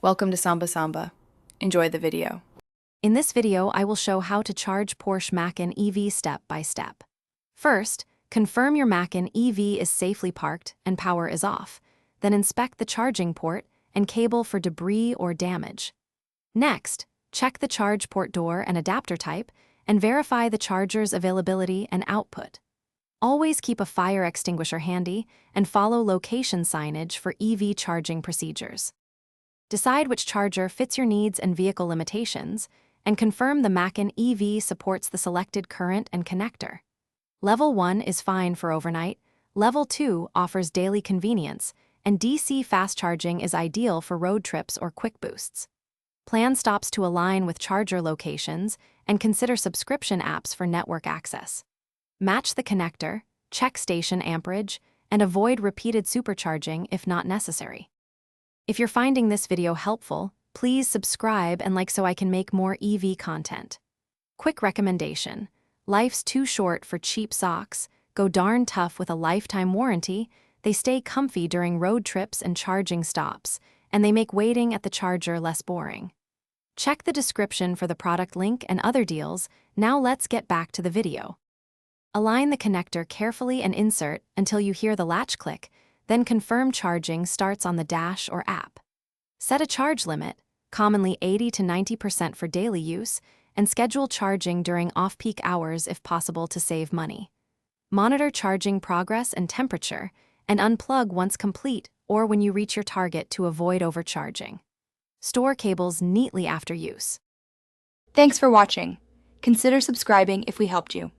Welcome to Samba Samba. Enjoy the video. In this video, I will show how to charge Porsche Macan EV step by step. First, confirm your Macan EV is safely parked and power is off. Then inspect the charging port and cable for debris or damage. Next, check the charge port door and adapter type and verify the charger's availability and output. Always keep a fire extinguisher handy and follow location signage for EV charging procedures. Decide which charger fits your needs and vehicle limitations, and confirm the Macan EV supports the selected current and connector. Level 1 is fine for overnight, Level 2 offers daily convenience, and DC fast charging is ideal for road trips or quick boosts. Plan stops to align with charger locations and consider subscription apps for network access. Match the connector, check station amperage, and avoid repeated supercharging if not necessary. If you're finding this video helpful, please subscribe and like so I can make more EV content. Quick recommendation: life's too short for cheap socks. Go darn tough with a lifetime warranty. They stay comfy during road trips and charging stops, and they make waiting at the charger less boring. Check the description for the product link and other deals. Now let's get back to the video. Align the connector carefully and insert until you hear the latch click, then confirm charging starts on the dash or app. Set a charge limit, commonly 80 to 90% for daily use, and schedule charging during off-peak hours if possible to save money. Monitor charging progress and temperature, and unplug once complete or when you reach your target to avoid overcharging. Store cables neatly after use. Thanks for watching. Consider subscribing if we helped you.